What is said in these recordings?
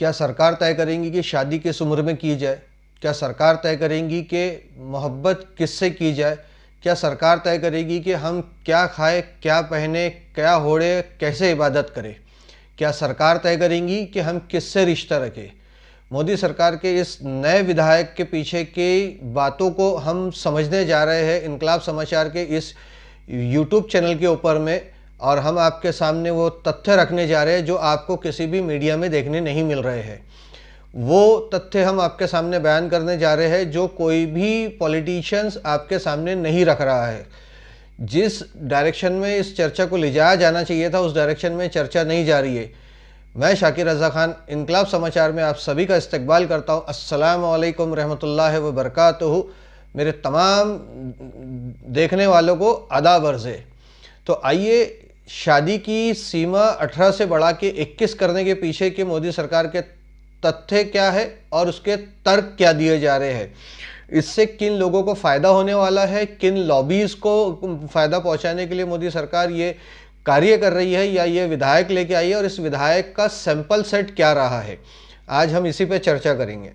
क्या सरकार तय करेंगी कि शादी किस उम्र में की जाए? क्या सरकार तय करेंगी कि मोहब्बत किससे की जाए? क्या सरकार तय करेगी कि हम क्या खाएं, क्या पहने, क्या ओढ़े, कैसे इबादत करें? क्या सरकार तय करेंगी कि हम किससे रिश्ता रखें? मोदी सरकार के इस नए विधायक के पीछे की बातों को हम समझने जा रहे हैं इनकलाब समाचार के इस यूट्यूब चैनल के ऊपर में, और हम आपके सामने वो तथ्य रखने जा रहे हैं जो आपको किसी भी मीडिया में देखने नहीं मिल रहे हैं। वो तथ्य हम आपके सामने बयान करने जा रहे हैं जो कोई भी पॉलिटिशियंस आपके सामने नहीं रख रहा है। जिस डायरेक्शन में इस चर्चा को ले जाया जाना चाहिए था उस डायरेक्शन में चर्चा नहीं जा रही है। मैं शाकिर रज़ा खान इनकलाब समाचार में आप सभी का इस्तकबाल करता हूँ। अस्सलाम वालेकुम रहमतुल्लाहि व बरकातुहू। मेरे तमाम देखने वालों को आदाब अर्ज़ है। तो आइए, शादी की सीमा 18 से बढ़ा के 21 करने के पीछे के मोदी सरकार के तथ्य क्या है और उसके तर्क क्या दिए जा रहे हैं, इससे किन लोगों को फ़ायदा होने वाला है, किन लॉबीज़ को फ़ायदा पहुंचाने के लिए मोदी सरकार ये कार्य कर रही है या ये विधायक लेके आई है, और इस विधायक का सैंपल सेट क्या रहा है, आज हम इसी पे चर्चा करेंगे।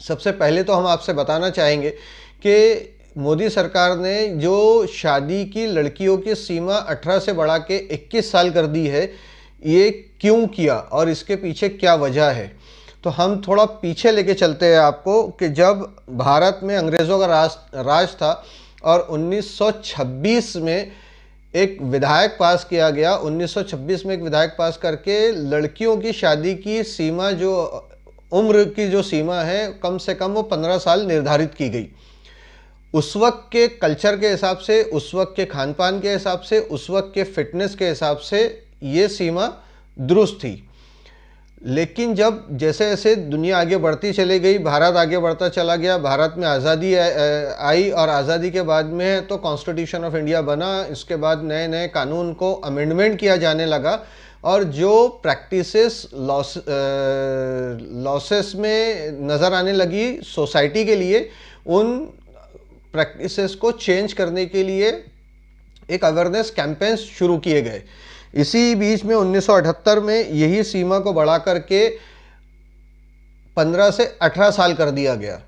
सबसे पहले तो हम आपसे बताना चाहेंगे कि मोदी सरकार ने जो शादी की लड़कियों की सीमा 18 से बढ़ा के 21 साल कर दी है, ये क्यों किया और इसके पीछे क्या वजह है। तो हम थोड़ा पीछे लेके चलते हैं आपको कि जब भारत में अंग्रेज़ों का राज था और 1926 में एक विधायक पास किया गया। 1926 में एक विधायक पास करके लड़कियों की शादी की सीमा, जो उम्र की जो सीमा है, कम से कम वो 15 साल निर्धारित की गई। उस वक्त के कल्चर के हिसाब से, उस वक्त के खान पान के हिसाब से, उस वक्त के फिटनेस के हिसाब से ये सीमा दुरुस्त थी। लेकिन जब जैसे जैसे दुनिया आगे बढ़ती चली गई, भारत आगे बढ़ता चला गया, भारत में आज़ादी आई और आज़ादी के बाद में तो कॉन्स्टिट्यूशन ऑफ इंडिया बना। इसके बाद नए नए कानून को अमेंडमेंट किया जाने लगा और जो प्रैक्टिसेस लॉसेस में नज़र आने लगी सोसाइटी के लिए, उन प्रैक्टिसेस को चेंज करने के लिए एक अवेयरनेस कैंपेन्स शुरू किए गए। इसी बीच में 1978 में यही सीमा को बढ़ा करके 15 से 18 साल कर दिया गया।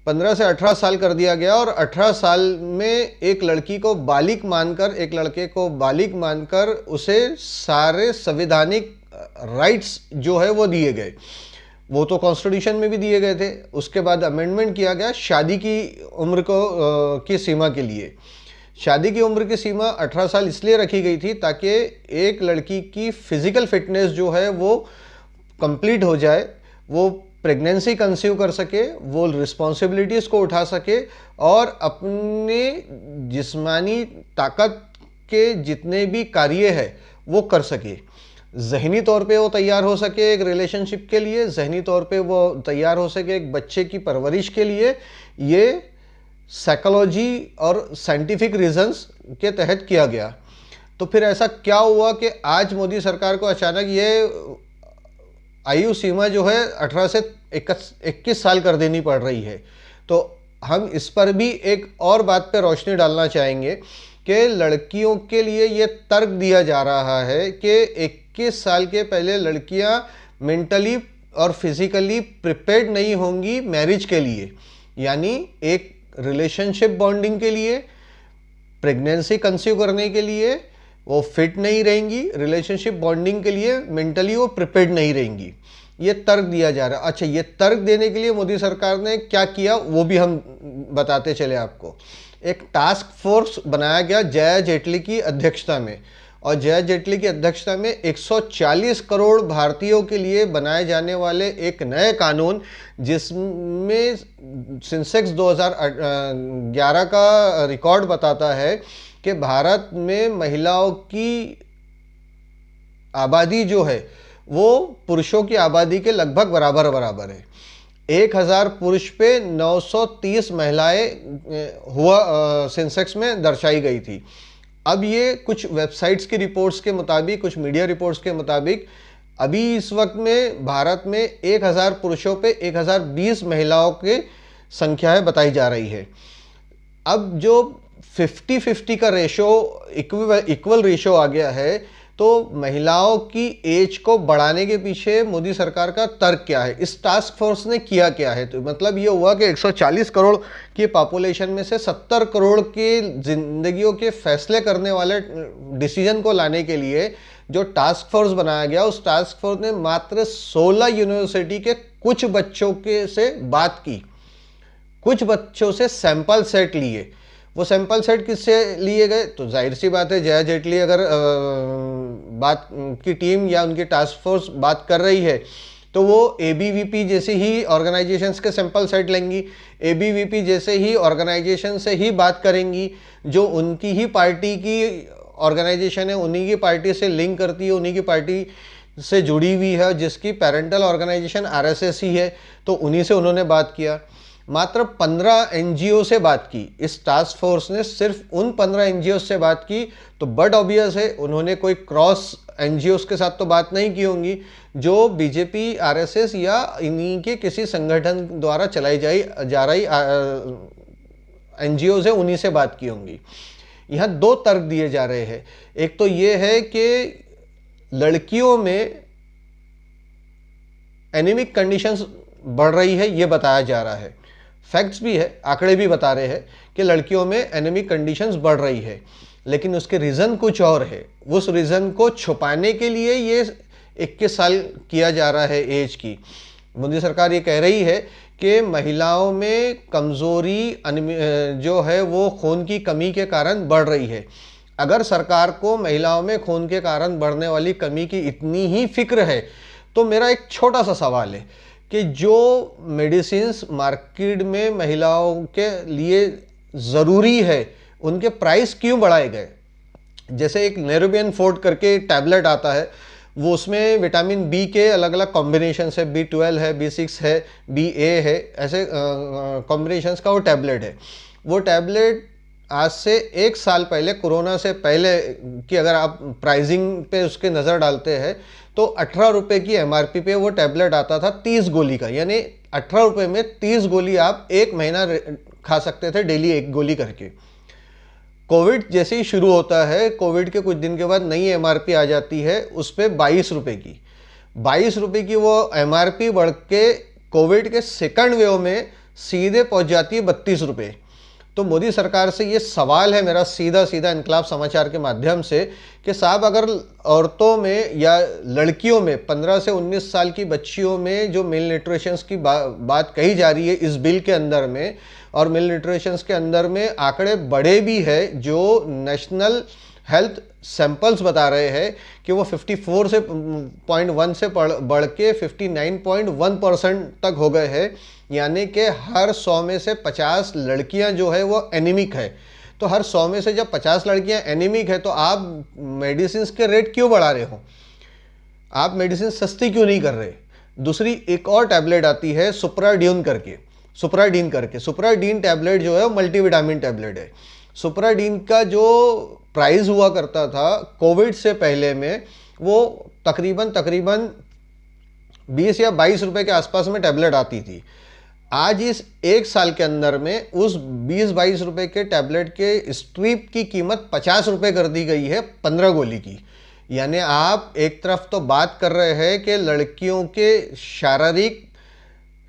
15 से 18 साल कर दिया गया और 18 साल में एक लड़की को बालिग मानकर, एक लड़के को बालिग मानकर उसे सारे संवैधानिक राइट्स जो है वो दिए गए। वो तो कॉन्स्टिट्यूशन में भी दिए गए थे। उसके बाद अमेंडमेंट किया गया शादी की उम्र को की सीमा के लिए। शादी की उम्र की सीमा 18 साल इसलिए रखी गई थी ताकि एक लड़की की फिज़िकल फिटनेस जो है वो कंप्लीट हो जाए, वो प्रेगनेंसी कंसीव कर सके, वो रिस्पॉन्सिबिलिटीज़ को उठा सके और अपने जिस्मानी ताकत के जितने भी कार्य है वो कर सके। ज़हनी तौर पे वो तैयार हो सके एक रिलेशनशिप के लिए, ज़हनी तौर पे वो तैयार हो सके एक बच्चे की परवरिश के लिए। ये साइकोलॉजी और साइंटिफिक रीजंस के तहत किया गया। तो फिर ऐसा क्या हुआ कि आज मोदी सरकार को अचानक ये आयु सीमा जो है 18 से 21 साल कर देनी पड़ रही है। तो हम इस पर भी एक और बात पे रोशनी डालना चाहेंगे कि लड़कियों के लिए ये तर्क दिया जा रहा है कि 21 साल के पहले लड़कियां मेंटली और फिजिकली प्रिपेयर्ड नहीं होंगी मैरिज के लिए, यानी एक रिलेशनशिप बॉन्डिंग के लिए, प्रेगनेंसी कंसीव करने के लिए वो फिट नहीं रहेंगी, रिलेशनशिप बॉन्डिंग के लिए मेंटली वो प्रिपेयर्ड नहीं रहेंगी। ये तर्क दिया जा रहा है। अच्छा, ये तर्क देने के लिए मोदी सरकार ने क्या किया वो भी हम बताते चले आपको। एक टास्क फोर्स बनाया गया जया जेटली की अध्यक्षता में, और जया जेटली की अध्यक्षता में 140 करोड़ भारतीयों के लिए बनाए जाने वाले एक नए कानून, जिसमें सेंसेक्स 2011 का रिकॉर्ड बताता है कि भारत में महिलाओं की आबादी जो है वो पुरुषों की आबादी के लगभग बराबर बराबर है। 1000 पुरुष पे 930 महिलाएं हुआ सेंसेक्स में दर्शाई गई थी। अब ये कुछ वेबसाइट्स की रिपोर्ट्स के मुताबिक, कुछ मीडिया रिपोर्ट्स के मुताबिक, अभी इस वक्त में भारत में 1000 पुरुषों पे 1020 महिलाओं की संख्याएं बताई जा रही है। अब जो 50-50 का रेशो, इक्वल रेशो आ गया है, तो महिलाओं की एज को बढ़ाने के पीछे मोदी सरकार का तर्क क्या है, इस टास्क फोर्स ने किया क्या है? तो मतलब ये हुआ कि 140 करोड़ की पॉपुलेशन में से 70 करोड़ की जिंदगियों के फैसले करने वाले डिसीजन को लाने के लिए जो टास्क फोर्स बनाया गया, उस टास्क फोर्स ने मात्र 16 यूनिवर्सिटी के कुछ बच्चों के से बात की, कुछ बच्चों से सैंपल सेट लिए। वो सैंपल सेट किससे लिए गए? तो जाहिर सी बात है, जया जेटली अगर बात की टीम या उनकी टास्क फोर्स बात कर रही है तो वो एबीवीपी जैसे ही ऑर्गेनाइजेशंस के सैंपल सेट लेंगी, एबीवीपी जैसे ही ऑर्गेनाइजेशन से ही बात करेंगी, जो उनकी ही पार्टी की ऑर्गेनाइजेशन है, उन्हीं की पार्टी से लिंक करती है, उन्हीं की पार्टी से जुड़ी हुई है, जिसकी पेरेंटल ऑर्गेनाइजेशन आरएसएस ही है, तो उन्हीं से उन्होंने बात किया। मात्र 15 एनजीओ से बात की, इस टास्क फोर्स ने सिर्फ उन 15 एनजीओ से बात की। तो बट ऑब्वियस है उन्होंने कोई क्रॉस एनजीओ के साथ तो बात नहीं की होंगी, जो बीजेपी, आरएसएस या इन्हीं के किसी संगठन द्वारा चलाई जा रही एनजीओ है, उन्हीं से बात की होंगी। यहाँ दो तर्क दिए जा रहे हैं। एक तो ये है कि लड़कियों में एनीमिक कंडीशंस बढ़ रही है, ये बताया जा रहा है, फैक्ट्स भी है, आंकड़े भी बता रहे हैं कि लड़कियों में एनीमिक कंडीशंस बढ़ रही है, लेकिन उसके रीज़न कुछ और है। उस रीज़न को छुपाने के लिए ये 21 साल किया जा रहा है एज की। मोदी सरकार ये कह रही है कि महिलाओं में कमज़ोरी जो है वो खून की कमी के कारण बढ़ रही है। अगर सरकार को महिलाओं में खून के कारण बढ़ने वाली कमी की इतनी ही फिक्र है, तो मेरा एक छोटा सा सवाल है कि जो मेडिसिन्स मार्केट में महिलाओं के लिए ज़रूरी है, उनके प्राइस क्यों बढ़ाए गए? जैसे एक नेरोबियन फोर्ट करके टैबलेट आता है, वो उसमें विटामिन बी के अलग अलग कॉम्बिनेशन है, B12 है, B6 है, BA है, ऐसे कॉम्बिनेशंस का वो टैबलेट है। वो टैबलेट आज से 1 साल पहले, कोरोना से पहले की अगर आप प्राइसिंग पे उसके नज़र डालते हैं तो 18 रुपये की MRP पे वो टैबलेट आता था 30 गोली का, यानी 18 रुपये में 30 गोली आप 1 महीना खा सकते थे, डेली 1 गोली करके। कोविड जैसे ही शुरू होता है, कोविड के कुछ दिन के बाद नई MRP आ जाती है, उस पर 22 रुपये की, 22 रुपये की वो MRP बढ़ के कोविड के सेकंड वेव में सीधे पहुंच जाती है 32 रुपये। तो मोदी सरकार से ये सवाल है मेरा सीधा सीधा इनकलाब समाचार के माध्यम से कि साहब, अगर औरतों में या लड़कियों में 15 से 19 साल की बच्चियों में जो मिल न्यूट्रिशन की बात कही जा रही है इस बिल के अंदर में, और मिल न्यूट्रिशन के अंदर में आंकड़े बड़े भी है, जो नेशनल हेल्थ सैंपल्स बता रहे हैं कि वो 54 से 0.1 से बढ़ के 59.1% तक हो गए हैं, यानी कि हर 100 में से 50 लड़कियां जो है वो एनीमिक है। तो हर 100 में से जब 50 लड़कियां एनीमिक है, तो आप मेडिसिन के रेट क्यों बढ़ा रहे हो? आप मेडिसिन सस्ती क्यों नहीं कर रहे? दूसरी एक और टैबलेट आती है सुप्राडीन करके, सुप्राडीन टैबलेट जो है वो मल्टीविटामिन टैबलेट है। सुप्राडीन का जो प्राइस हुआ करता था कोविड से पहले में, वो तकरीबन 20 या 22 रुपए के आसपास में टैबलेट आती थी। आज इस 1 साल के अंदर में उस 20-22 रुपए के टैबलेट के स्ट्रिप की कीमत 50 रुपए कर दी गई है 15 गोली की। यानी आप एक तरफ तो बात कर रहे हैं कि लड़कियों के शारीरिक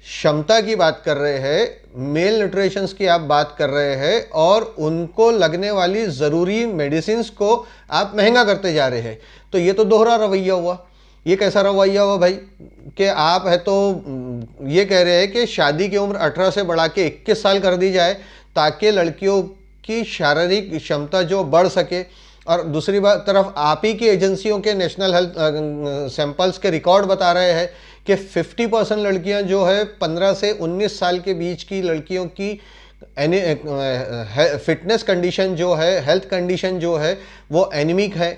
क्षमता की बात कर रहे हैं, मेल न्यूट्रिशन की आप बात कर रहे हैं, और उनको लगने वाली ज़रूरी मेडिसिन को आप महंगा करते जा रहे हैं। तो ये तो दोहरा रवैया हुआ। ये कैसा रवैया हुआ भाई कि आप है तो ये कह रहे हैं कि शादी की उम्र 18 से बढ़ा के 21 साल कर दी जाए ताकि लड़कियों की शारीरिक क्षमता जो बढ़ सके, और दूसरी तरफ आप ही की एजेंसियों के नेशनल हेल्थ सैंपल्स के रिकॉर्ड बता रहे हैं कि 50% लड़कियां जो है 15 से 19 साल के बीच की लड़कियों की फिटनेस कंडीशन जो है, हेल्थ कंडीशन जो है वो एनीमिक है।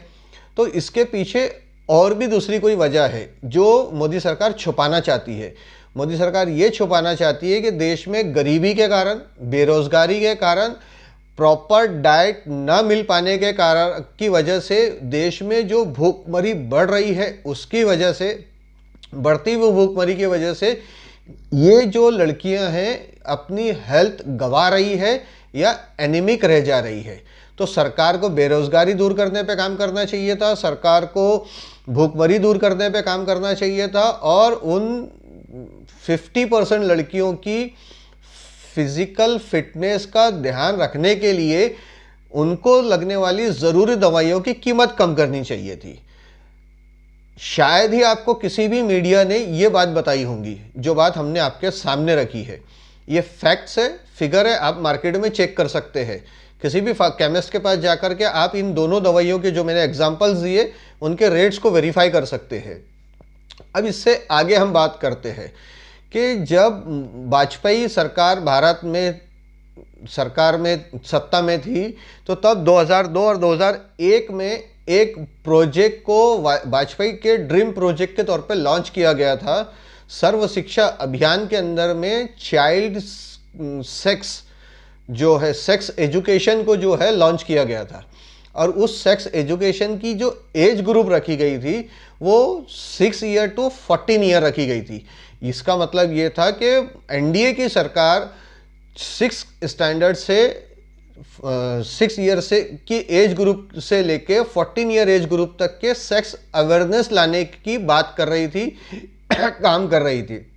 तो इसके पीछे और भी दूसरी कोई वजह है जो मोदी सरकार छुपाना चाहती है। मोदी सरकार ये छुपाना चाहती है कि देश में गरीबी के कारण, बेरोजगारी के कारण, प्रॉपर डाइट न मिल पाने के कारण की वजह से देश में जो भूखमरी बढ़ रही है, उसकी वजह से, बढ़ती हुई भूखमरी की वजह से ये जो लड़कियां हैं अपनी हेल्थ गंवा रही है या एनीमिक रह जा रही है। तो सरकार को बेरोजगारी दूर करने पे काम करना चाहिए था, सरकार को भूखमरी दूर करने पे काम करना चाहिए था, और उन 50% लड़कियों की फिजिकल फिटनेस का ध्यान रखने के लिए उनको लगने वाली ज़रूरी दवाइयों की कीमत कम करनी चाहिए थी। शायद ही आपको किसी भी मीडिया ने ये बात बताई होंगी जो बात हमने आपके सामने रखी है। ये फैक्ट्स है, फिगर है, आप मार्केट में चेक कर सकते हैं। किसी भी केमिस्ट के पास जाकर के आप इन दोनों दवाइयों के जो मैंने एग्जांपल्स दिए उनके रेट्स को वेरीफाई कर सकते हैं। अब इससे आगे हम बात करते हैं कि जब वाजपेयी सरकार भारत में सत्ता में थी तो तब 2002 और 2001 में एक प्रोजेक्ट को वाजपेयी के ड्रीम प्रोजेक्ट के तौर पे लॉन्च किया गया था। सर्व शिक्षा अभियान के अंदर में चाइल्ड सेक्स जो है, सेक्स एजुकेशन को जो है लॉन्च किया गया था, और उस सेक्स एजुकेशन की जो एज ग्रुप रखी गई थी वो 6 ईयर टू 14 ईयर रखी गई थी। इसका मतलब ये था कि एनडीए की सरकार 6 स्टैंडर्ड से 6 ईयर से की एज ग्रुप से लेके 14 ईयर एज ग्रुप तक के सेक्स अवेयरनेस लाने की बात कर रही थी काम कर रही थी।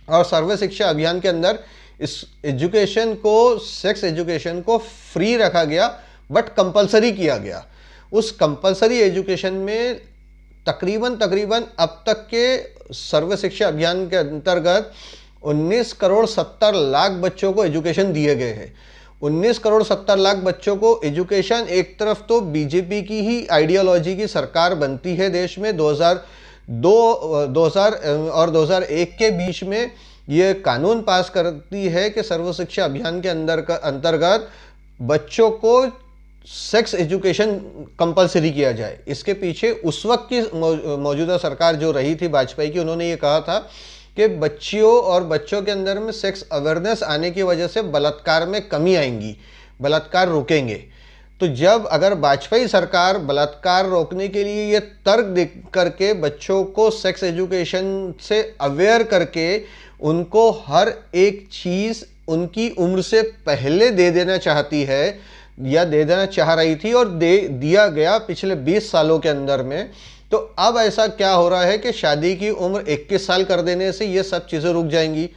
और सर्व शिक्षा अभियान के अंदर इस एजुकेशन को, सेक्स एजुकेशन को फ्री रखा गया बट कंपलसरी किया गया। उस कंपलसरी एजुकेशन में तकरीबन अब तक के सर्व शिक्षा अभियान के अंतर्गत 19 करोड़ 70 लाख बच्चों को एजुकेशन दिए गए हैं। 19 करोड़ 70 लाख बच्चों को एजुकेशन, एक तरफ तो बीजेपी की ही आइडियोलॉजी की सरकार बनती है देश में, 2000 और 2001 के बीच में ये कानून पास करती है कि सर्व शिक्षा अभियान के अंतर्गत बच्चों को सेक्स एजुकेशन कंपलसरी किया जाए। इसके पीछे उस वक्त की मौजूदा सरकार जो रही थी वाजपेयी की, उन्होंने ये कहा था कि बच्चियों और बच्चों के अंदर में सेक्स अवेयरनेस आने की वजह से बलात्कार में कमी आएंगी, बलात्कार रुकेंगे। तो जब अगर वाजपेयी सरकार बलात्कार रोकने के लिए ये तर्क दे करके बच्चों को सेक्स एजुकेशन से अवेयर करके उनको हर एक चीज़ उनकी उम्र से पहले दे देना चाहती है या दे देना चाह रही थी और दे दिया गया पिछले 20 सालों के अंदर में, तो अब ऐसा क्या हो रहा है कि शादी की उम्र 21 साल कर देने से ये सब चीज़ें रुक जाएंगी।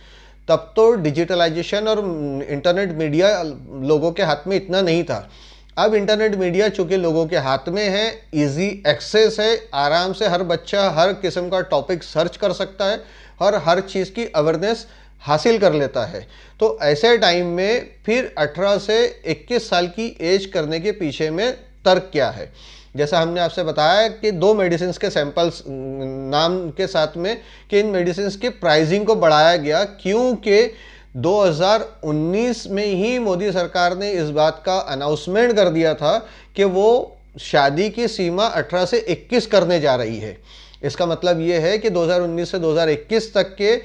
तब तो डिजिटलाइजेशन और इंटरनेट मीडिया लोगों के हाथ में इतना नहीं था। अब इंटरनेट मीडिया चूँकि लोगों के हाथ में है, इजी एक्सेस है, आराम से हर बच्चा हर किस्म का टॉपिक सर्च कर सकता है और हर चीज़ की अवेयरनेस हासिल कर लेता है। तो ऐसे टाइम में फिर 18 से 21 साल की एज करने के पीछे में तर्क क्या है? जैसा हमने आपसे बताया कि 2 मेडिसिन के सैंपल्स नाम के साथ में कि इन मेडिसिन की प्राइसिंग को बढ़ाया गया, क्योंकि 2019 में ही मोदी सरकार ने इस बात का अनाउंसमेंट कर दिया था कि वो शादी की सीमा 18 से 21 करने जा रही है। इसका मतलब ये है कि 2019 से 2021 तक के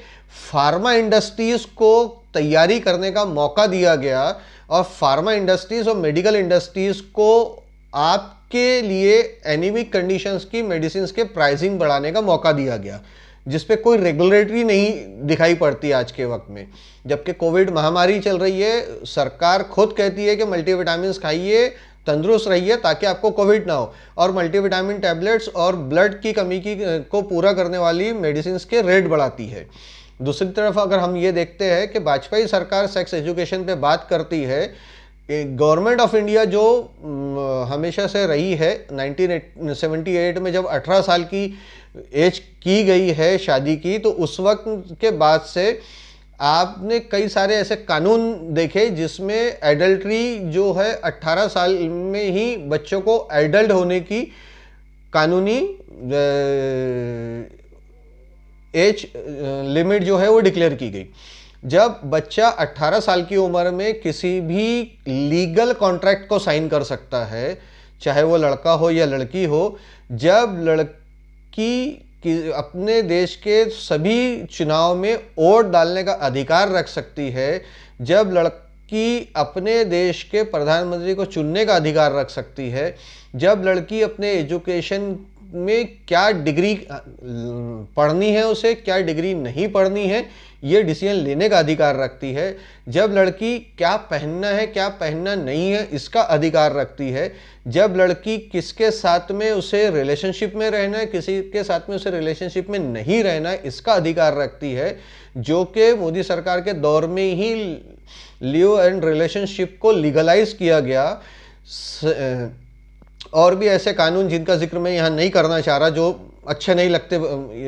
फार्मा इंडस्ट्रीज़ को तैयारी करने का मौका दिया गया और फार्मा इंडस्ट्रीज़ और मेडिकल इंडस्ट्रीज़ को आपके लिए एनीमिक कंडीशंस की मेडिसिन के प्राइसिंग बढ़ाने का मौका दिया गया, जिस पे कोई रेगुलेटरी नहीं दिखाई पड़ती आज के वक्त में। जबकि कोविड महामारी चल रही है, सरकार खुद कहती है कि मल्टीविटामिन खाइए, तंदुरुस्त रहिए ताकि आपको कोविड ना हो, और मल्टीविटामिन टैबलेट्स और ब्लड की कमी को पूरा करने वाली मेडिसिन के रेट बढ़ाती है। दूसरी तरफ अगर हम ये देखते हैं कि वाजपेयी सरकार सेक्स एजुकेशन पे बात करती है, गवर्नमेंट ऑफ इंडिया जो हमेशा से रही है, 1978 में जब 18 साल की एज की गई है शादी की, तो उस वक्त के बाद से आपने कई सारे ऐसे कानून देखे जिसमें एडल्ट्री जो है 18 साल में ही बच्चों को एडल्ट होने की कानूनी एज लिमिट जो है वो डिक्लेयर की गई। जब बच्चा 18 साल की उम्र में किसी भी लीगल कॉन्ट्रैक्ट को साइन कर सकता है, चाहे वो लड़का हो या लड़की हो, जब लड़की अपने देश के सभी चुनाव में वोट डालने का अधिकार रख सकती है, जब लड़की अपने देश के प्रधानमंत्री को चुनने का अधिकार रख सकती है, जब लड़की अपने एजुकेशन में क्या डिग्री पढ़नी है, उसे क्या डिग्री नहीं पढ़नी है, ये डिसीजन लेने का अधिकार रखती है। जब लड़की क्या पहनना है क्या पहनना नहीं है इसका अधिकार रखती है। जब लड़की किसके साथ में उसे रिलेशनशिप में रहना है, किसी के साथ में उसे रिलेशनशिप में नहीं रहना है, इसका अधिकार रखती है, जो कि मोदी सरकार के दौर में ही लिव एंड रिलेशनशिप को लीगलाइज किया गया। और भी ऐसे कानून जिनका जिक्र मैं यहाँ नहीं करना चाह रहा, जो अच्छे नहीं लगते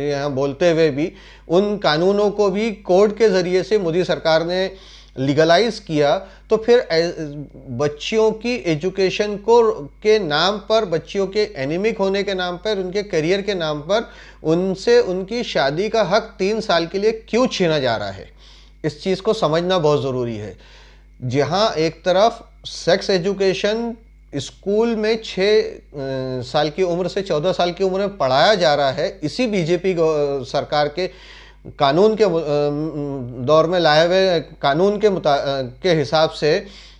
यहाँ बोलते हुए भी, उन कानूनों को भी कोर्ट के ज़रिए से मोदी सरकार ने लीगलाइज किया। तो फिर बच्चियों की एजुकेशन को के नाम पर, बच्चियों के एनीमिक होने के नाम पर, उनके करियर के नाम पर उनसे उनकी शादी का हक 3 साल के लिए क्यों छीना जा रहा है, इस चीज़ को समझना बहुत ज़रूरी है। जहाँ एक तरफ सेक्स एजुकेशन स्कूल में 6 साल की उम्र से 14 साल की उम्र में पढ़ाया जा रहा है, इसी बीजेपी सरकार के कानून के दौर में लाए हुए कानून के हिसाब से,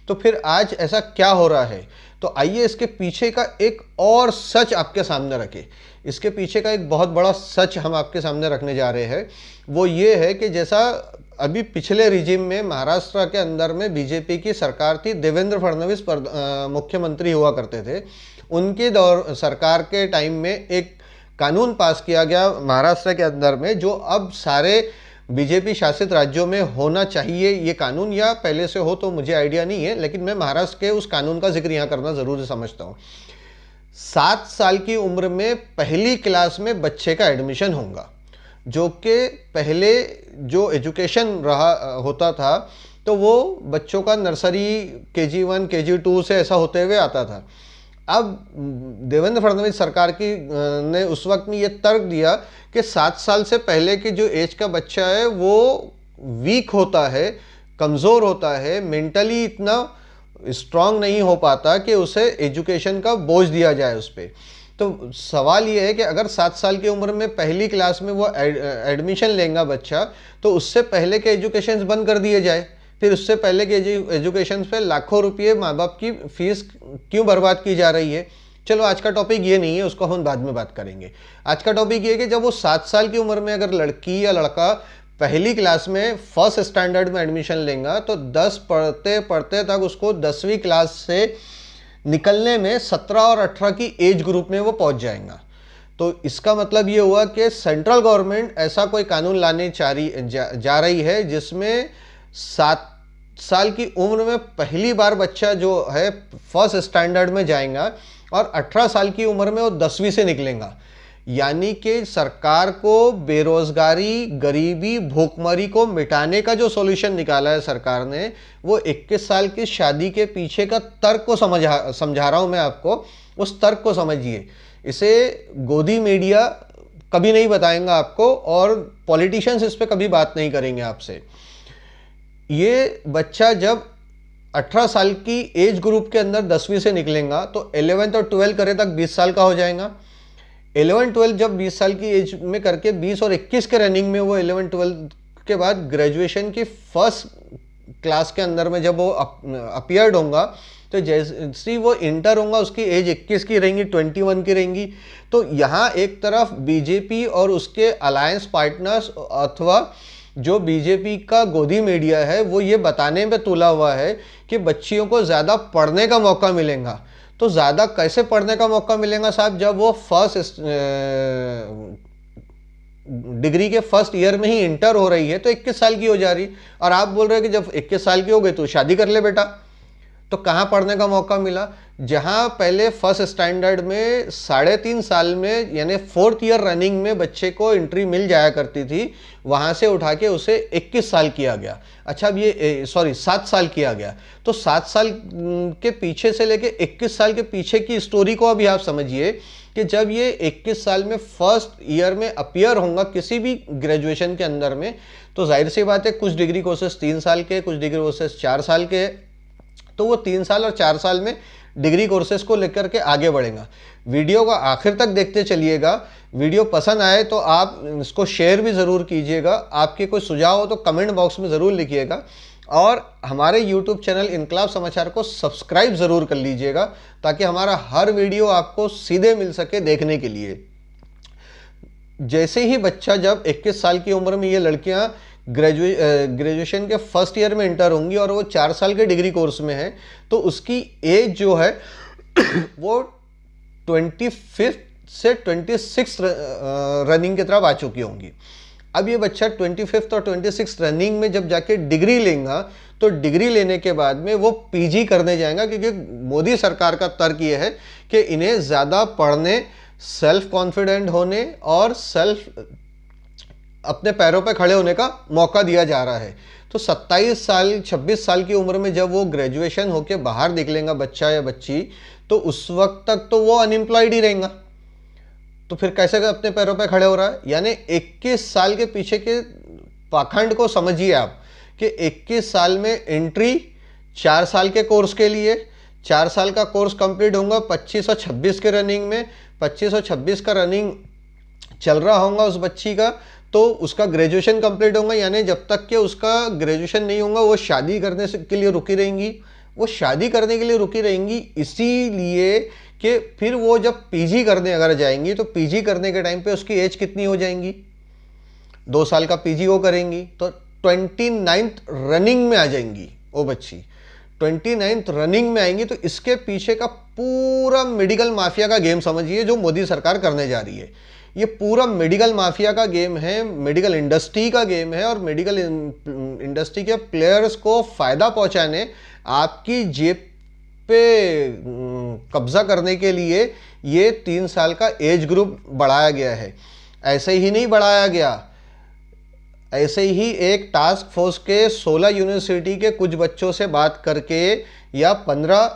तो फिर आज ऐसा क्या हो रहा है। तो आइए इसके पीछे का एक और सच आपके सामने रखें। इसके पीछे का एक बहुत बड़ा सच हम आपके सामने रखने जा रहे हैं। वो ये है कि जैसा अभी पिछले रिजिम में महाराष्ट्र के अंदर में बीजेपी की सरकार थी, देवेंद्र फडणवीस मुख्यमंत्री हुआ करते थे, उनके दौर सरकार के टाइम में एक कानून पास किया गया महाराष्ट्र के अंदर में, जो अब सारे बीजेपी शासित राज्यों में होना चाहिए ये कानून, या पहले से हो तो मुझे आइडिया नहीं है, लेकिन मैं महाराष्ट्र के उस कानून का जिक्र यहाँ करना ज़रूर समझता हूँ। 7 साल की उम्र में पहली क्लास में बच्चे का एडमिशन होगा, जो कि पहले जो एजुकेशन रहा होता था तो वो बच्चों का नर्सरी KG1 KG2 से ऐसा होते हुए आता था। अब देवेंद्र फडणवीस सरकार की ने उस वक्त में ये तर्क दिया कि 7 साल से पहले की जो एज का बच्चा है वो वीक होता है, कमज़ोर होता है, मेंटली इतना स्ट्रांग नहीं हो पाता कि उसे एजुकेशन का बोझ दिया जाए उस पर। तो सवाल ये है कि अगर 7 साल की उम्र में पहली क्लास में वो एडमिशन लेगा बच्चा, तो उससे पहले के एजुकेशन बंद कर दिए जाए। फिर उससे पहले के एजुकेशन पे लाखों रुपये माँ बाप की फीस क्यों बर्बाद की जा रही है। चलो आज का टॉपिक ये नहीं है, उसको हम बाद में बात करेंगे। आज का टॉपिक ये है कि जब वो 7 साल की उम्र में अगर लड़की या लड़का पहली क्लास में फर्स्ट स्टैंडर्ड में एडमिशन लेगा, तो 10 पढ़ते पढ़ते तक उसको 10वीं क्लास से निकलने में 17 और 18 की एज ग्रुप में वो पहुंच जाएगा। तो इसका मतलब ये हुआ कि सेंट्रल गवर्नमेंट ऐसा कोई कानून लाने जा रही है जिसमें 7 साल की उम्र में पहली बार बच्चा जो है फर्स्ट स्टैंडर्ड में जाएगा और 18 साल की उम्र में वो 10वीं से निकलेगा। यानी कि सरकार को बेरोजगारी, गरीबी, भूखमरी को मिटाने का जो सॉल्यूशन निकाला है सरकार ने, वो 21 साल की शादी के पीछे का तर्क को समझा रहा हूं मैं आपको। उस तर्क को समझिए। इसे गोदी मीडिया कभी नहीं बताएंगा आपको, और पॉलिटिशियंस इस पर कभी बात नहीं करेंगे आपसे। ये बच्चा जब 18 साल की एज ग्रुप के अंदर 10वीं से निकलेगा तो 11th और 12 करे तक 20 साल का हो जाएगा। 11-12 जब 20 साल की एज में करके 20 और 21 के रनिंग में वो 11-12 के बाद ग्रेजुएशन की फर्स्ट क्लास के अंदर में जब वो अपीयर्ड होगा, तो जैसे वो इंटर होगा उसकी एज 21 की रहेंगी, 21 की रहेंगी। तो यहाँ एक तरफ बीजेपी और उसके अलायंस पार्टनर्स अथवा जो बीजेपी का गोदी मीडिया है वो ये बताने में तुला हुआ है कि बच्चियों को ज़्यादा पढ़ने का मौका मिलेगा। तो ज़्यादा कैसे पढ़ने का मौका मिलेगा साहब, जब वो फर्स्ट डिग्री के फर्स्ट ईयर में ही इंटर हो रही है तो 21 साल की हो जा रही, और आप बोल रहे हैं कि जब 21 साल की हो गई तो शादी कर ले बेटा। तो कहाँ पढ़ने का मौका मिला? जहाँ पहले फर्स्ट स्टैंडर्ड में 3.5 साल में यानी 4th ईयर रनिंग में बच्चे को एंट्री मिल जाया करती थी, वहाँ से उठा के उसे 21 साल किया गया। अच्छा, अब ये 7 साल किया गया। तो 7 साल के पीछे से लेके 21 साल के पीछे की स्टोरी को अभी आप समझिए कि जब ये 21 साल में फर्स्ट ईयर में अपीयर होगा किसी भी ग्रेजुएशन के अंदर में, तो जाहिर सी बात है कुछ डिग्री कोर्सेस 3 साल के, कुछ डिग्री कोर्सेस 4 साल के, तो वो 3 साल और 4 साल में डिग्री कोर्सेज को लेकर के आगे बढ़ेगा। वीडियो को आखिर तक देखते चलिएगा। वीडियो पसंद आए तो आप इसको शेयर भी ज़रूर कीजिएगा। आपके कोई सुझाव हो तो कमेंट बॉक्स में ज़रूर लिखिएगा, और हमारे यूट्यूब चैनल इनकलाब समाचार को सब्सक्राइब ज़रूर कर लीजिएगा ताकि हमारा हर वीडियो आपको सीधे मिल सके देखने के लिए। जैसे ही बच्चा जब 21 साल की उम्र में, ये लड़कियां ग्रेजुएशन के फर्स्ट ईयर में इंटर होंगी और वो 4 साल के डिग्री कोर्स में है, तो उसकी एज जो है वो 25 से 26 रनिंग की तरफ आ चुकी होंगी। अब ये बच्चा 25 और 26 रनिंग में जब जाके डिग्री लेगा, तो डिग्री लेने के बाद में वो पीजी करने जाएगा, क्योंकि मोदी सरकार का तर्क ये है कि इन्हें ज़्यादा पढ़ने, सेल्फ कॉन्फिडेंट होने और अपने पैरों पे खड़े होने का मौका दिया जा रहा है। तो 27 साल 26 साल की उम्र में जब वो ग्रेजुएशन होके बाहर निकलेगा बच्चा या बच्ची, तो उस वक्त तक तो वो अनएम्प्लॉयड ही रहेगा। तो फिर कैसे अपने पैरों पे खड़े हो रहा है? यानी 21 साल के पीछे के पाखंड को समझिए आप, कि 21 साल में एंट्री 4 साल के कोर्स के लिए, 4 साल का कोर्स कंप्लीट होगा 2526 के रनिंग में, 2526 का रनिंग चल रहा होगा उस बच्ची का, तो उसका ग्रेजुएशन कंप्लीट होगा। यानी जब तक कि उसका ग्रेजुएशन नहीं होगा वो शादी करने के लिए रुकी रहेंगी। वो शादी करने के लिए रुकी रहेंगी इसीलिए कि फिर वो जब पीजी करने अगर जाएंगी, तो पीजी करने के टाइम पे उसकी एज कितनी हो जाएंगी? 2 साल का पीजी वो करेंगी तो 29th रनिंग में आ जाएंगी वो बच्ची। 29th रनिंग में आएंगी। तो इसके पीछे का पूरा मेडिकल माफिया का गेम समझिए जो मोदी सरकार करने जा रही है। ये पूरा मेडिकल माफिया का गेम है, मेडिकल इंडस्ट्री का गेम है, और मेडिकल इंडस्ट्री के प्लेयर्स को फायदा पहुंचाने, आपकी जेब पे कब्जा करने के लिए ये 3 साल का एज ग्रुप बढ़ाया गया है। ऐसे ही नहीं बढ़ाया गया, ऐसे ही एक टास्क फोर्स के 16 यूनिवर्सिटी के कुछ बच्चों से बात करके या 15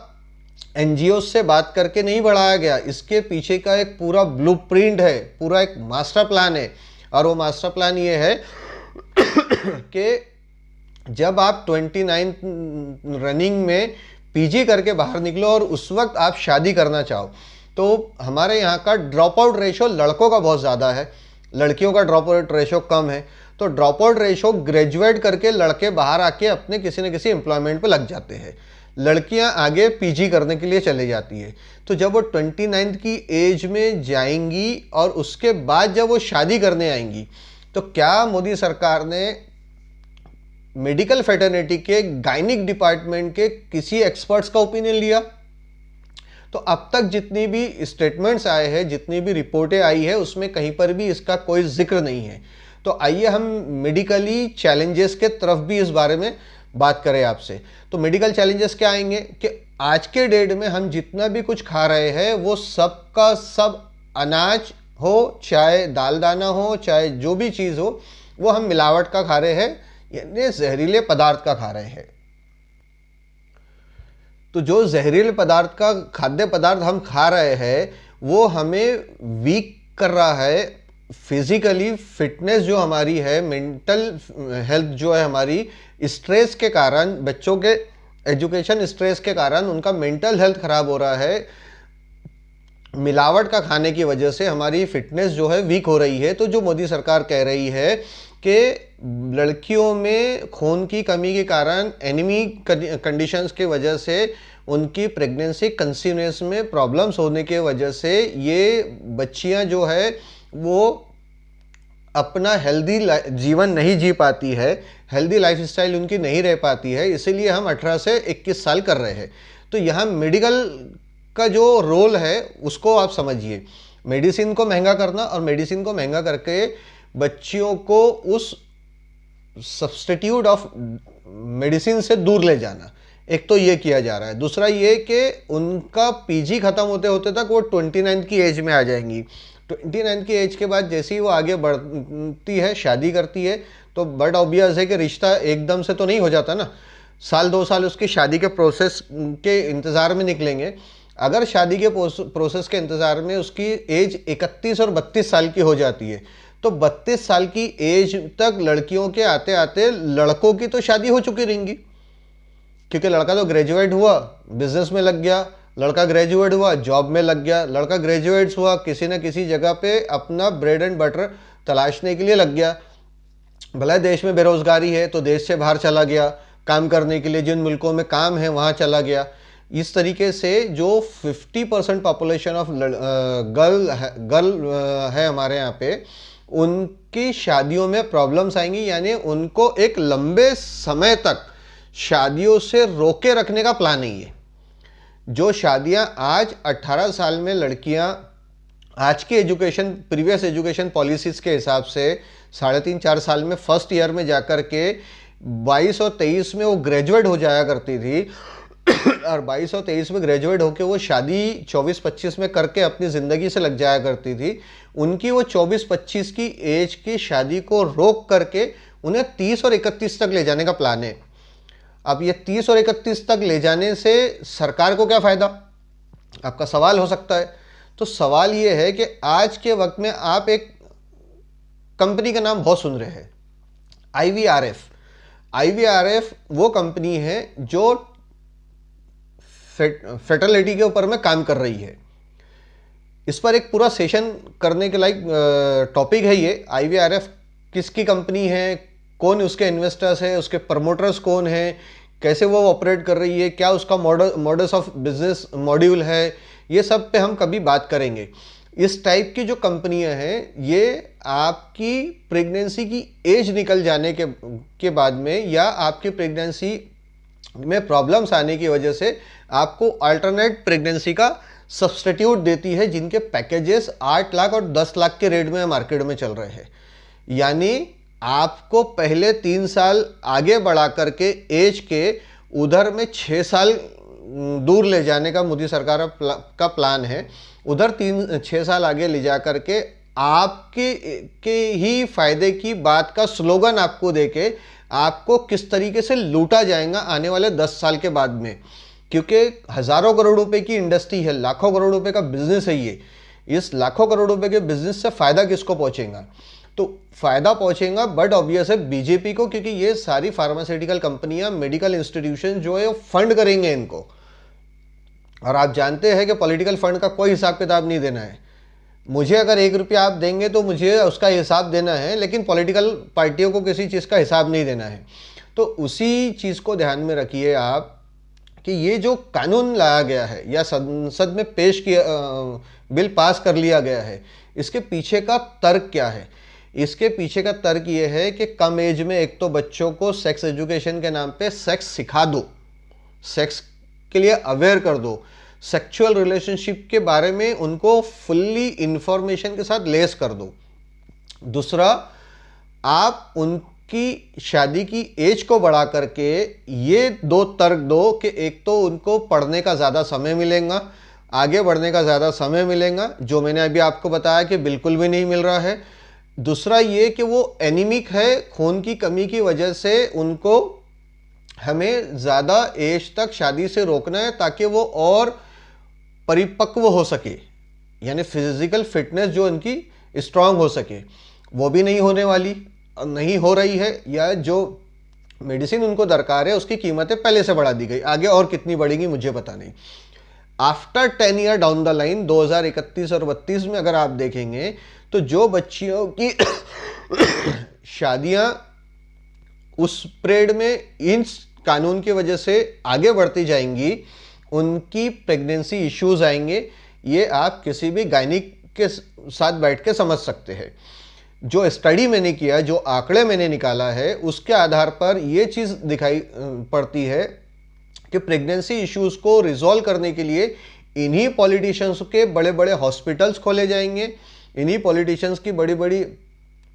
एनजीओ से बात करके नहीं बढ़ाया गया। इसके पीछे का एक पूरा ब्लूप्रिंट है, पूरा एक मास्टर प्लान है। और वो मास्टर प्लान ये है कि जब आप 29 रनिंग में पीजी करके बाहर निकलो और उस वक्त आप शादी करना चाहो, तो हमारे यहाँ का ड्रॉप आउट रेशो लड़कों का बहुत ज़्यादा है, लड़कियों का ड्रॉप आउट रेशो कम है। तो ड्रॉप आउट रेशो ग्रेजुएट करके लड़के बाहर आके अपने किसी न किसी एम्प्लॉयमेंट पे लग जाते हैं, लड़कियां आगे पीजी करने के लिए चले जाती है। तो जब वो 29 की एज में जाएंगी और उसके बाद जब वो शादी करने आएंगी, तो क्या मोदी सरकार ने मेडिकल फेटर्निटी के गायनिक डिपार्टमेंट के किसी एक्सपर्ट्स का ओपिनियन लिया? तो अब तक जितनी भी स्टेटमेंट्स आए हैं, जितनी भी रिपोर्टें आई है, उसमें कहीं पर भी इसका कोई जिक्र नहीं है। तो आइए हम मेडिकली चैलेंजेस के तरफ भी इस बारे में बात करें आपसे। तो मेडिकल चैलेंजेस क्या आएंगे कि आज के डेट में हम जितना भी कुछ खा रहे हैं वो सब का सब अनाज हो, चाहे दाल दाना हो, चाहे जो भी चीज़ हो, वो हम मिलावट का खा रहे हैं, यानी जहरीले पदार्थ का खा रहे हैं। तो जो जहरीले पदार्थ का खाद्य पदार्थ हम खा रहे हैं वो हमें वीक कर रहा है फिजिकली। फिटनेस जो हमारी है, मेंटल हेल्थ जो है हमारी, स्ट्रेस के कारण, बच्चों के एजुकेशन स्ट्रेस के कारण उनका मेंटल हेल्थ खराब हो रहा है। मिलावट का खाने की वजह से हमारी फिटनेस जो है वीक हो रही है। तो जो मोदी सरकार कह रही है कि लड़कियों में खून की कमी के कारण, एनीमी कंडीशंस की वजह से उनकी प्रेगनेंसी कंसीव्नेस में प्रॉब्लम्स होने के वजह से ये बच्चियां जो है वो अपना हेल्दी जीवन नहीं जी पाती है, हेल्दी लाइफस्टाइल उनकी नहीं रह पाती है। इसीलिए हम 18 से 21 साल कर रहे हैं। तो यहाँ मेडिकल का जो रोल है उसको आप समझिए। मेडिसिन को महंगा करना और मेडिसिन को महंगा करके बच्चियों को उस सब्स्टिट्यूट ऑफ मेडिसिन से दूर ले जाना, एक तो ये किया जा रहा है। दूसरा ये कि उनका पीजी खत्म होते होते तक वो 29 की एज में आ जाएंगी। 29 की एज के बाद जैसे ही वो आगे बढ़ती है, शादी करती है, तो बट ऑब्वियस है कि रिश्ता एकदम से तो नहीं हो जाता ना। साल 2 साल उसकी शादी के प्रोसेस के इंतज़ार में निकलेंगे। अगर शादी के प्रोसेस के इंतज़ार में उसकी एज 31 और 32 साल की हो जाती है, तो 32 साल की एज तक लड़कियों के आते आते लड़कों की तो शादी हो चुकी रहेंगी, क्योंकि लड़का तो ग्रेजुएट हुआ, बिजनेस में लग गया, लड़का ग्रेजुएट हुआ, जॉब में लग गया, लड़का ग्रेजुएट हुआ, किसी न किसी जगह पे अपना ब्रेड एंड बटर तलाशने के लिए लग गया। भले देश में बेरोजगारी है तो देश से बाहर चला गया काम करने के लिए, जिन मुल्कों में काम है वहाँ चला गया। इस तरीके से जो 50% पॉपुलेशन ऑफ गर्ल है हमारे यहाँ पे, उनकी शादियों में प्रॉब्लम्स आएंगी। यानी उनको एक लंबे समय तक शादियों से रोके रखने का प्लान है ये। जो शादियां आज 18 साल में लड़कियां आज के एजुकेशन प्रीवियस एजुकेशन पॉलिसीज के हिसाब से 3.5-4 साल में फर्स्ट ईयर में जाकर के 22 और 23 में वो ग्रेजुएट हो जाया करती थी और 22 और 23 में ग्रेजुएट होकर वो शादी 24-25 में करके अपनी ज़िंदगी से लग जाया करती थी, उनकी वो 24-25 की एज की शादी को रोक करके उन्हें 30 और 31 तक ले जाने का प्लान है। अब ये 30 और 31 तक ले जाने से सरकार को क्या फ़ायदा, आपका सवाल हो सकता है। तो सवाल ये है कि आज के वक्त में आप एक कंपनी का नाम बहुत सुन रहे हैं, IVRF वो कंपनी है जो फर्टिलिटी के ऊपर में काम कर रही है। इस पर एक पूरा सेशन करने के लायक टॉपिक है ये। IVRF किसकी कंपनी है, कौन उसके इन्वेस्टर्स है, उसके प्रमोटर्स कौन है, कैसे वो ऑपरेट कर रही है, क्या उसका मॉडल्स ऑफ बिजनेस मॉड्यूल है, ये सब पे हम कभी बात करेंगे। इस टाइप की जो कंपनियां हैं ये आपकी प्रेगनेंसी की एज निकल जाने के बाद में या आपकी प्रेगनेंसी में प्रॉब्लम्स आने की वजह से आपको अल्टरनेट प्रेगनेंसी का सब्स्टिट्यूट देती है, जिनके पैकेजेस 8 लाख और 10 लाख के रेट में मार्केट में चल रहे हैं। यानी आपको पहले 3 साल आगे बढ़ा करके एज के उधर में 6 साल दूर ले जाने का मोदी सरकार का प्लान है। उधर 6 साल आगे ले जा करके आपके ही फायदे की बात का स्लोगन आपको देके आपको किस तरीके से लूटा जाएगा आने वाले 10 साल के बाद में। क्योंकि हज़ारों करोड़ रुपए की इंडस्ट्री है, लाखों करोड़ रुपए का बिजनेस है ये। इस लाखों करोड़ रुपए के बिजनेस से फ़ायदा किसको पहुंचेगा? तो फ़ायदा पहुंचेगा बट ऑब्वियस है बीजेपी को, क्योंकि ये सारी फार्मास्यूटिकल कंपनियां, मेडिकल इंस्टीट्यूशन जो है वो फंड करेंगे इनको। और आप जानते हैं कि पॉलिटिकल फंड का कोई हिसाब किताब नहीं देना है। मुझे अगर 1 रुपया आप देंगे तो मुझे उसका हिसाब देना है, लेकिन पॉलिटिकल पार्टियों को किसी चीज़ का हिसाब नहीं देना है। तो उसी चीज़ को ध्यान में रखिए आप कि ये जो कानून लाया गया है या संसद में पेश किया बिल पास कर लिया गया है, इसके पीछे का तर्क क्या है? इसके पीछे का तर्क ये है कि कम एज में एक तो बच्चों को सेक्स एजुकेशन के नाम पे सेक्स सिखा दो, सेक्स के लिए अवेयर कर दो, सेक्सुअल रिलेशनशिप के बारे में उनको फुल्ली इंफॉर्मेशन के साथ लेस कर दो। दूसरा, आप उनकी शादी की एज को बढ़ा करके ये 2 तर्क दो कि एक तो उनको पढ़ने का ज़्यादा समय मिलेगा, आगे बढ़ने का ज़्यादा समय मिलेगा, जो मैंने अभी आपको बताया कि बिल्कुल भी नहीं मिल रहा है। दूसरा ये कि वो एनीमिक है, खून की कमी की वजह से उनको हमें ज़्यादा एज तक शादी से रोकना है ताकि वो और परिपक्व हो सके, यानी फिजिकल फिटनेस जो उनकी स्ट्रांग हो सके। वो भी नहीं होने वाली, नहीं हो रही है, या जो मेडिसिन उनको दरकार है उसकी कीमतें पहले से बढ़ा दी गई, आगे और कितनी बढ़ेगी मुझे पता नहीं। After 10 year down the line 2031 और 32 में अगर आप देखेंगे तो जो बच्चियों की शादियां उस पीरियड में इन कानून की वजह से आगे बढ़ती जाएंगी, उनकी प्रेगनेंसी इश्यूज आएंगे। ये आप किसी भी गायनिक के साथ बैठ के समझ सकते हैं। जो स्टडी मैंने किया, जो आंकड़े मैंने निकाला है, उसके आधार पर ये चीज़ दिखाई पड़ती है कि प्रेगनेंसी इश्यूज को रिजॉल्व करने के लिए इन्हीं पॉलिटिशियंस के बड़े बड़े हॉस्पिटल्स खोले जाएंगे, इन्हीं पॉलिटिशियंस की बड़ी बड़ी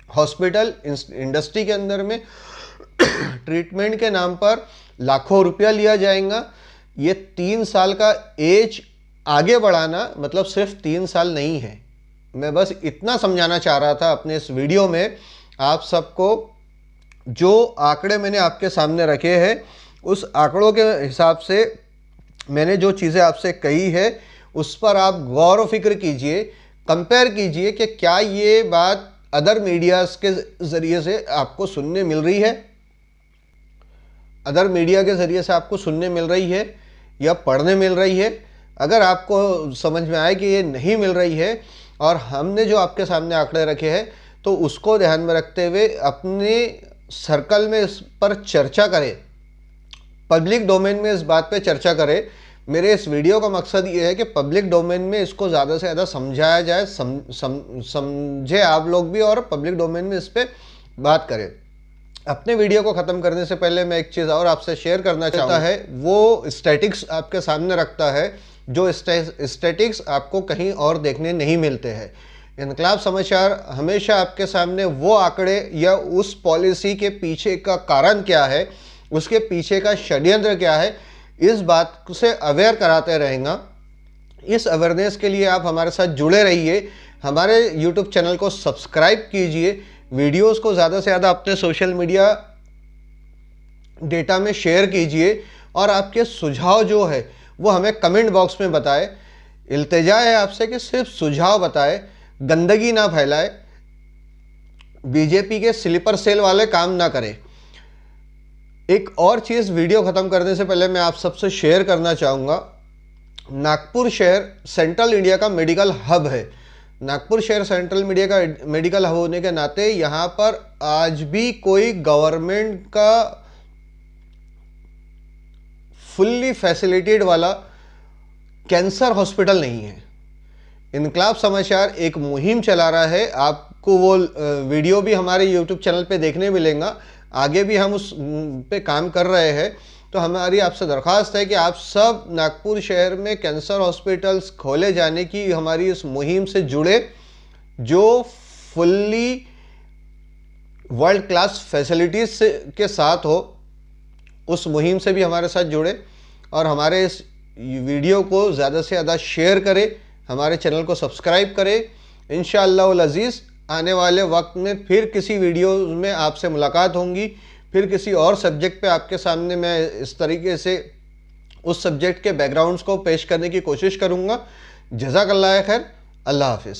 हॉस्पिटल इंडस्ट्री के अंदर में ट्रीटमेंट के नाम पर लाखों रुपया लिया जाएगा। ये 3 साल का एज आगे बढ़ाना मतलब सिर्फ 3 साल नहीं है। मैं बस इतना समझाना चाह रहा था अपने इस वीडियो में आप सबको। जो आंकड़े मैंने आपके सामने रखे हैं, उस आंकड़ों के हिसाब से मैंने जो चीज़ें आपसे कही है उस पर आप गौर व फिक्र कीजिए, कंपेयर कीजिए कि क्या ये बात अदर मीडियाज़ के ज़रिए से आपको सुनने मिल रही है, अदर मीडिया के ज़रिए से आपको सुनने मिल रही है या पढ़ने मिल रही है। अगर आपको समझ में आए कि ये नहीं मिल रही है और हमने जो आपके सामने आंकड़े रखे हैं तो उसको ध्यान में रखते हुए अपने सर्कल में इस पर चर्चा करें, पब्लिक डोमेन में इस बात पे चर्चा करें। मेरे इस वीडियो का मकसद ये है कि पब्लिक डोमेन में इसको ज़्यादा से ज़्यादा समझाया जाए, समझे आप लोग भी और पब्लिक डोमेन में इस पर बात करें। अपने वीडियो को ख़त्म करने से पहले मैं एक चीज़ और आपसे शेयर करना चाहता है, वो स्टैटिक्स आपके सामने रखता है, जो स्टैटिक्स आपको कहीं और देखने नहीं मिलते हैं। इनकलाब समाचार हमेशा आपके सामने वो आंकड़े या उस पॉलिसी के पीछे का कारण क्या है, उसके पीछे का षड्यंत्र क्या है, इस बात से अवेयर कराते रहेगा। इस अवेयरनेस के लिए आप हमारे साथ जुड़े रहिए, हमारे YouTube चैनल को सब्सक्राइब कीजिए, वीडियोस को ज़्यादा से ज़्यादा अपने सोशल मीडिया डेटा में शेयर कीजिए और आपके सुझाव जो है वो हमें कमेंट बॉक्स में बताएं। इल्तिजा है आपसे कि सिर्फ सुझाव बताएं, गंदगी ना फैलाए, बीजेपी के स्लीपर सेल वाले काम ना करें। एक और चीज़ वीडियो ख़त्म करने से पहले मैं आप सबसे शेयर करना चाहूँगा, नागपुर शहर सेंट्रल इंडिया का मेडिकल हब है। नागपुर शहर सेंट्रल इंडिया का मेडिकल हब होने के नाते यहाँ पर आज भी कोई गवर्नमेंट का फुल्ली फैसिलिटेड वाला कैंसर हॉस्पिटल नहीं है। इनकलाब समाचार एक मुहिम चला रहा है, आपको वो वीडियो भी हमारे YouTube चैनल पे देखने मिलेगा, आगे भी हम उस पे काम कर रहे हैं। तो हमारी आपसे दरख्वास्त है कि आप सब नागपुर शहर में कैंसर हॉस्पिटल्स खोले जाने की हमारी इस मुहिम से जुड़े, जो फुल्ली वर्ल्ड क्लास फैसिलिटीज़ के साथ हो। उस मुहिम से भी हमारे साथ जुड़े और हमारे इस वीडियो को ज़्यादा से ज़्यादा शेयर करें, हमारे चैनल को सब्सक्राइब करें। इंशाअल्लाह अज़ीज़ आने वाले वक्त में फिर किसी वीडियो में आपसे मुलाकात होंगी, फिर किसी और सब्जेक्ट पे आपके सामने मैं इस तरीके से उस सब्जेक्ट के बैकग्राउंड्स को पेश करने की कोशिश करूँगा। जज़ाकल्लाह खैर, अल्लाह हाफिज़।